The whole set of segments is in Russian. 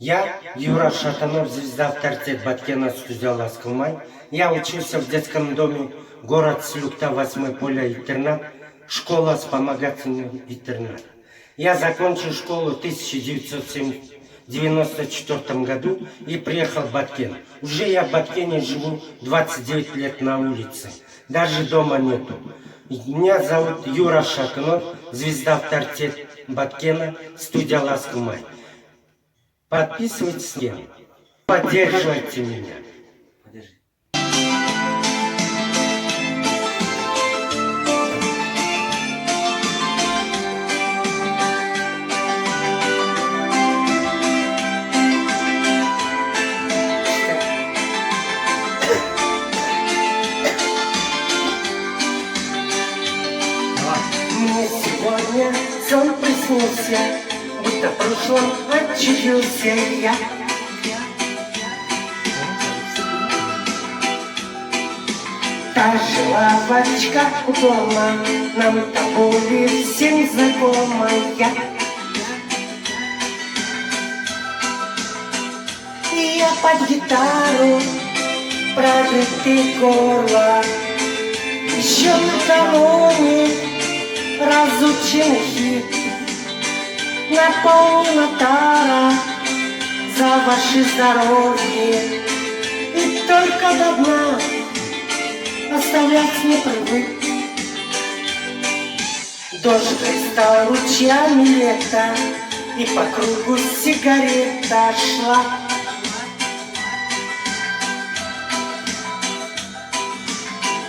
Я, Юра Шатунов, звезда авторитет Баткена, студия Ласкалмай. Я учился в детском доме, город Слюкта, 8 поле интернат, школа вспомогательный интернат. Я закончил школу в 1994 году и приехал в Баткен. Уже я в Баткене живу 29 лет на улице, даже дома нету. Меня зовут Юра Шатунов, звезда авторитет Баткена, студия Ласкалмай. Подписывайтесь, поддерживайте меня. Мне сегодня сон приснился, будто в прошлом очутился я. Та же лавочка у дома, нам тобой всем знакомая. И я под гитару прогретый горло, еще накануне разученный хит. Наполнена тара за ваше здоровье, и только до дна оставлять не привык. Дождь стал ручьями лета, и по кругу сигарета шла.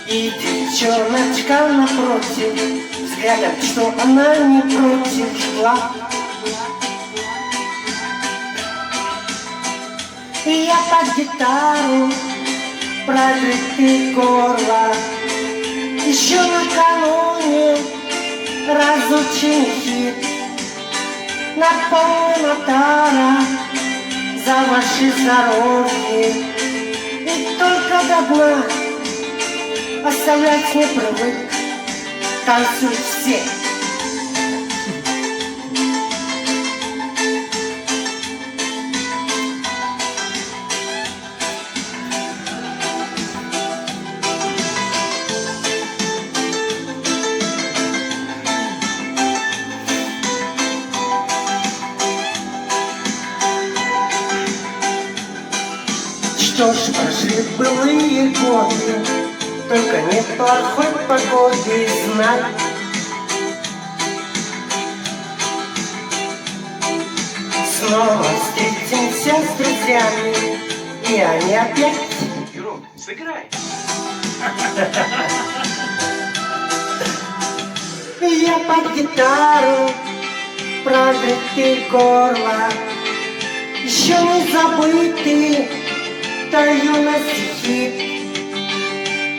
И девчоночка напротив, взглядом, что она не против, жгла. И я под гитару прогретый горло, еще накануне разученный хит. Наполнена тара за ваше здоровье, и только до дна оставлять не привык. Танцуют все. Что ж, прошли былые годы, только нет плохой погоды, знай. Снова встретимся с друзьями, и они опять... Юрок, сыграй! Я под гитару прогретый горло, еще не забытый та юности хит.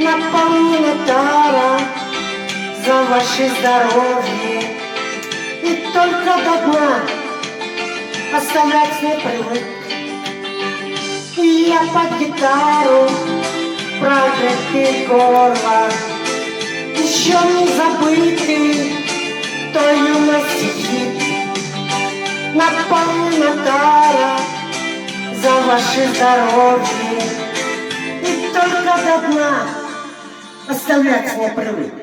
Наполнена тара за ваше здоровье, и только до дна оставлять не привык. И я под гитару прогретый горло, еще не забытый той юности хит. Наполнена тара за ваше здоровье, и только до дна оставлять не привык.